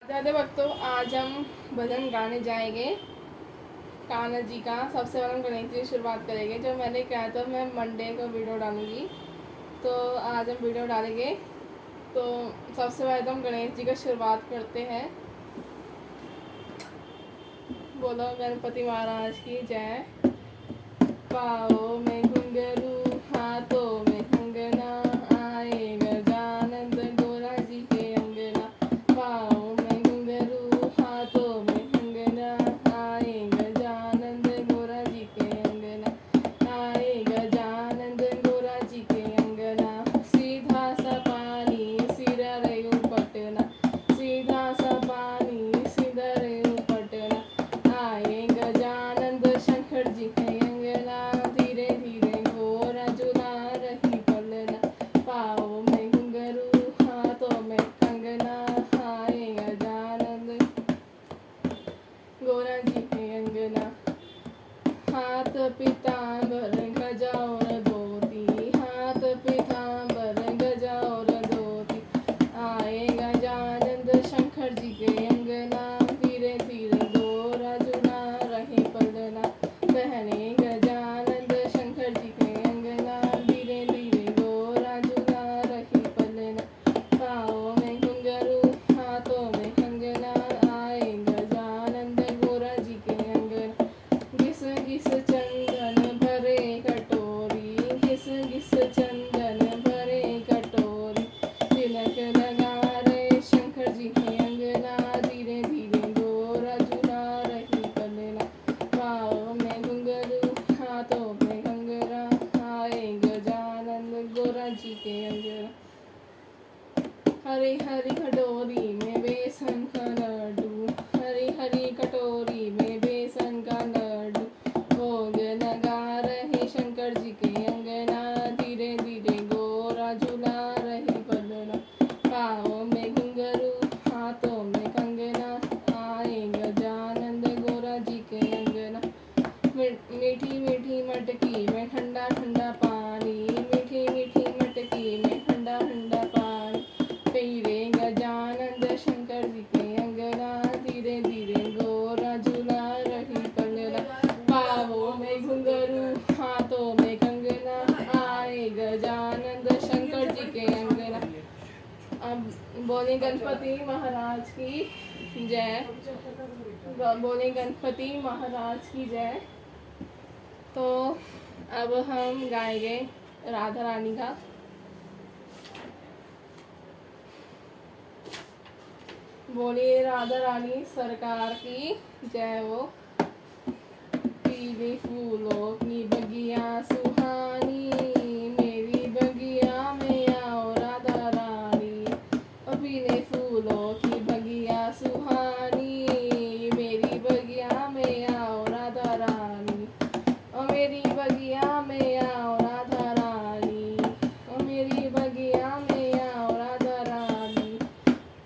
ज़्यादा वक्त आज हम भजन गाने जाएंगे कान्हा जी का। सबसे पहले हम गणेश जी से शुरुआत करेंगे। जो मैंने कहा था मैं मंडे को वीडियो डालूंगी, तो आज हम वीडियो डालेंगे। तो सबसे पहले तो हम गणेश जी का शुरुआत करते हैं। बोलो गणपति महाराज की जय। पाओ में घुंघरू हाथों में कंगना, आए गजानंद गोरा जी के अंगना। पाओ में घुंघरू हाथों में कंगना, आए गजानंद गोरा जी के अंगना। आए गजानंद गोरा जी के अंगना। सीधा सा पानी सिरा रे उपटना, सीधा सा पानी सीधा रे उपटना। आए गजानंद शंकर जी के अंगना, धीरे धीरे गोरा झूला रही पलना। पाँव में घुंघरू हाथों में कंगना, आए गजानंद गोरा जी के अंगना। हाथ पीतांबर गजा और धोती, हाथ पीतांबर गजा और धोती। आए गजानंद शंकर जी के अंगना, धीरे धीरे गोरा झूला रहे पलना। पहने गजानंद शंकर जी के अंगना, धीरे धीरे गोरा झूला रही पलना। पाँव में घुंघरू हाथों में कंगना, आए गजानंद गोरा जी के अंगना। घिस घिस चंदन भरे कटोरी, घिस घिस चंदन भरे कटोरी। तिलक लगा रे शंकर जी के अंगना, धीरे धीरे गोरा झूला रही पलना। पाँव में घुंघरू हाथों में कंगना, आए गजानंद गोरा जी के अंगना। हरी हरी कटोरी में बेसन का लड्डू, हरी हरी कटोरी में बेसन का लड्डू। भोग लगा रहे शंकर जी के अंगना, धीरे धीरे गोरा झूला रही पलना। पाँव में घुंघरू हाथों में कंगना, आए गजानंद गोरा जी के अंगना। मीठी मीठी मटकी में ठंडा ठंडा पानी, मीठी मीठी मटकी में ठंडा ठंडा पानी। पीरे गजानंद शंकर जी के अंगना, धीरे धीरे गोरा झूला रही पलना। पाँवों में घुंघरू हाथों में कंगना, आए गजानंद शंकर जी के अंगना। अब बोले गणपति महाराज की जय। बोले गणपति महाराज की जय। तो अब हम गाएंगे राधा रानी का। बोलिए राधा रानी सरकार की जय हो। पीले फूलों की बगिया सुहानी, मेरी बगिया में आओ राधा रानी। ओ पीले फूलों की बगिया सुहानी, मेरी बगिया में आओ राधा रानी। ओ मेरी बगिया में आओ राधा रानी, ओ मेरी बगिया में आओ राधा रानी।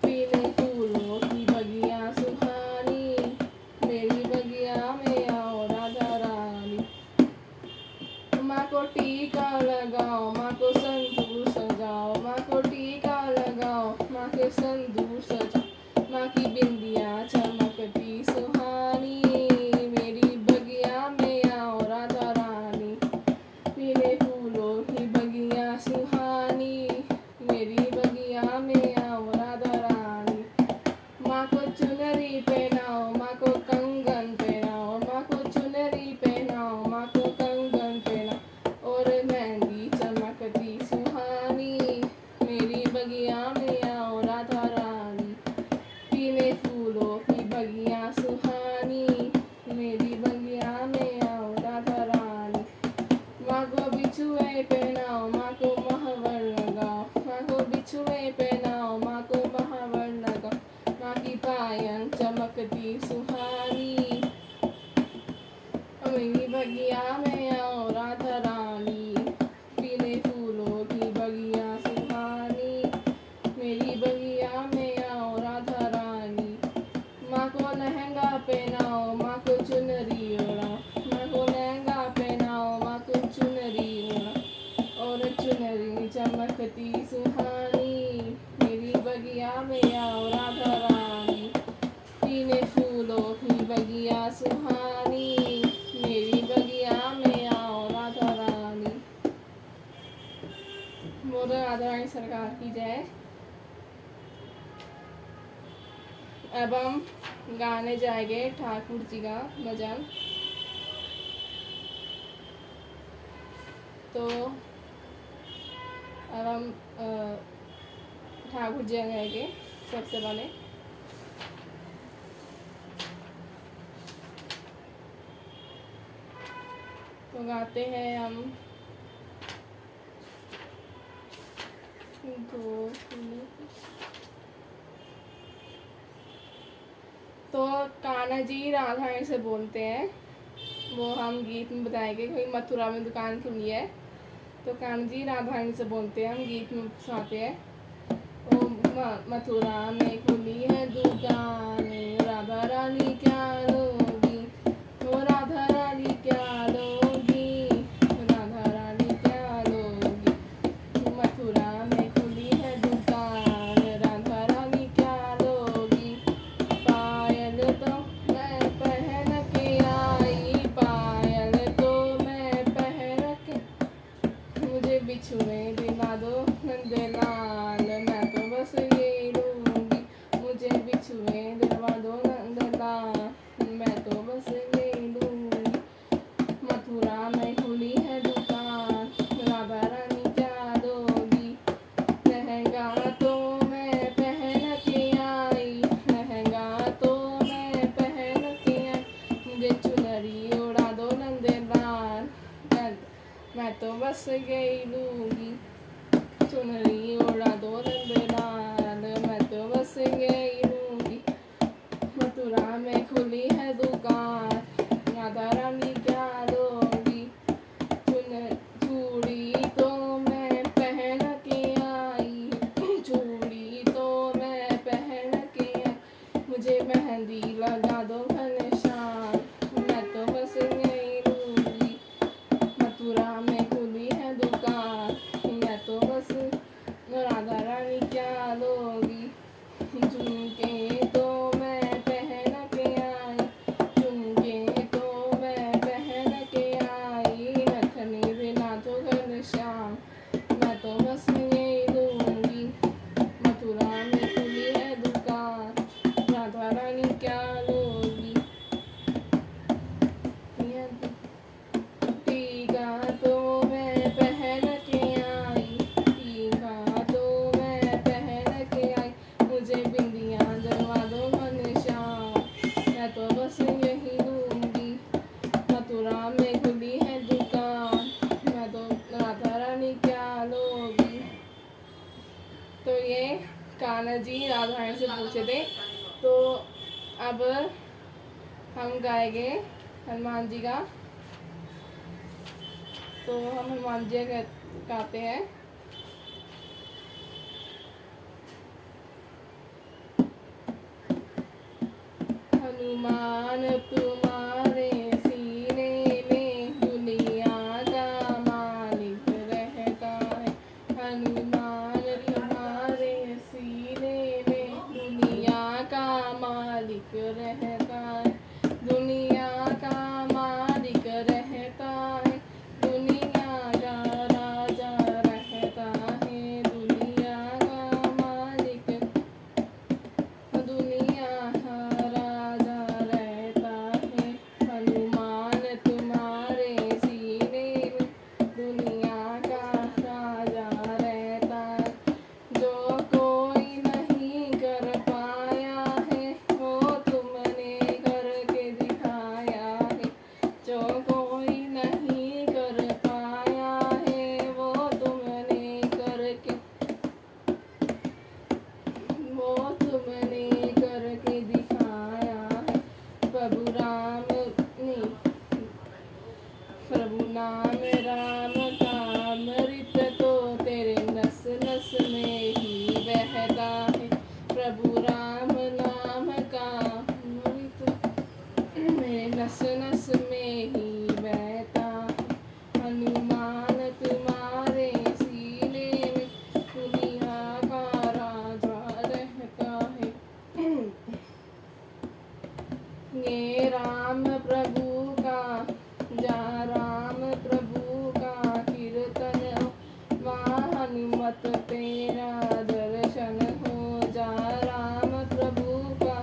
पीले फूलों की बगिया सुहानी, मेरी बगिया में आओ राधा रानी। माँ को टीका लगाओ, माँ को संदूर सजाओ, माँ को टीका लगाओ, माँ के संदूर सजाओ। माँ की बिंदिया चमकती सुहानी, मेरी बगिया में आओ राधा रानी। पीले फूलों की बगिया सुहानी, मेरी बगिया में आओ राधा रानी। माँ को चुनरी पहनाओ, माँ को कंगन पहनाओ, माँ को चुनरी पहनाओ, माँ को कंगन पहनाओ। और मेहंदी चमकती सुहानी, मेरी बगिया में आओ राधा रानी। पीले फूलों की बगिया सुहानी, मेरी बगिया में आओ राधा रानी। माँ को बिछुए पहनाओ, माँ को महावर लगाओ, माँ को बिछुए पहनाओ, माँ को महावर लगाओ। माँ की पायल चमकती सुहानी, मेरी बगिया में आओ राधा रानी। पीले फूलों की बगिया सुहानी, मेरी बगिया में आओ राधा रानी। माँ को लहंगा पहनाओ, माँ को चुनरी ओढ़ाओ, माँ को लहंगा पहनाओ, माँ को चुनरी ओढ़ाओ। और चुनरी चमकती सुहानी, मेरी बगिया में आओ राधा रानी। अब हम गाने जाएंगे ठाकुर जी का भजन। तो अब हम ठाकुर जी गाएंगे सबसे पहले। तो गाते हैं हम तो कान्हा जी राधा रानी से बोलते हैं, वो हम गीत में बताएंगे। कोई मथुरा में दुकान खुली है, तो कान्हा जी राधा रानी से बोलते हैं, हम गीत में सुनाते हैं। ओ मथुरा में खुली है दुकान, राधा रानी क्या लोगी, ओ राधा रानी क्या लोगी, राधा रानी क्या लोगी। मथुरा में खुली है दुकान, राधा रानी क्या लोगी। पायल तो मैं पहन के आई, पायल तो मैं पहन के, मुझे बिछुए दिला दो नंदलाल, मैं तो बस ये लूंगी। मुझे बिछुए दिलवा दो नंदलाल, मैं तो बस ये लूंगी। मथुरा में खुली है दुकान, राधा रानी क्या दोगी। लहंगा तो मैं पहन के आई, लहंगा तो मैं पहन के आई, मुझे चुनरी उड़ा दो नंदलाल, मैं तो बस गई लूंगी। चुनरी उड़ा दो नंदलाल, मैं तो बस गई लूंगी। मथुरा में खुली है दुकान, राधा रानी क्या लोगी। चूड़ी तो मैं पहन के आई, चूड़ी तो मैं पहन के आई, मुझे मेहंदी लगा दो घनश्याम, मैं तो बस यही लूंगी। मथुरा में खुली है दुकान, मैं तो बस, राधा रानी क्या लोगी। झुमके तो मैं पहन के आई, झुमके तो मैं पहन के आई, नथनी दिला दो घनश्याम, मैं तो बस यही लूंगी। मथुरा में खुली है दुकान, राधा रानी क्या लोगी। टीका तो मैं पहन के आई, टीका तो मैं पहन के आई, मुझे बिंदिया दिलवा दो घनश्याम, मैं तो बस यही लूंगी। मथुरा में खुली है दुकान, मैं तो राधा रानी क्या लोगी। तो ये कान्हा जी राधा रानी से पूछे थे। तो अब हम गाएंगे हनुमान जी का। तो हम हनुमान जी गाते हैं। हनुमान तुम्हारे सीने में दुनिया का मालिक रहता है, हनुमान तुम्हारे सीने में दुनिया का मालिक रहता है, दुनिया का मालिक रहता है, दुनिया का राजा रहता है, दुनिया का मालिक, दुनिया का राजा रहता है। हनुमान तुम्हारे सीने में दुनिया का राजा रहता है, जो कोई नहीं कर पाया है वो तुमने करके दिखाया है, जो कोई नहीं कर पाया है वो तुमने करके, वो तुमने करके दिखाया है। प्रभु राम नहीं, प्रभु नाम राम का अमृत तो तेरे नस नस में ही बहता है, प्रभु राम नाम का अमृत मेरे नस नस में ही बहता है। हनुमान तुम्हारे सीने में दुनिया का राजा रहता है। ये राम प्रभु का, जा राम प्रभु का कीर्तन, वहाँ हनुमत तेरा दर्शन हो, जा राम प्रभु का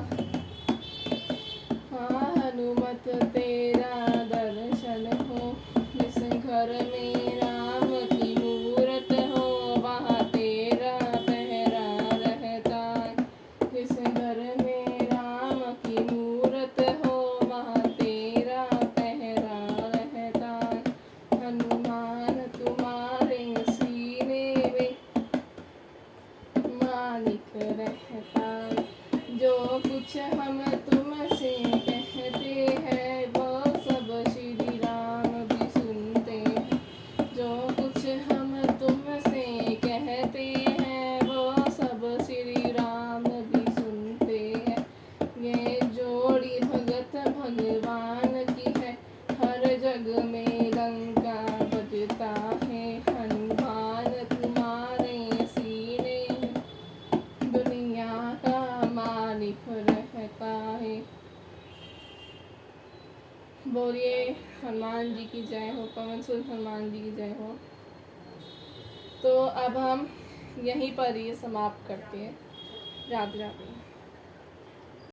कुछ हम तुमसे कहते हैं वो सब श्री राम भी सुनते हैं। जो कुछ हम तुमसे कहते हैं वो सब श्री राम भी सुनते हैं। ये जोड़ी भगत भगवान की है, हर जग में डंका बजता है। हनुमान तुम्हारे सीने में दुनिया का मालिक रहता है। बोलिए हनुमान जी की जय हो, पवन सुत हनुमान जी की जय हो। तो अब हम यहीं पर ये समाप्त करते हैं। राधे राधे।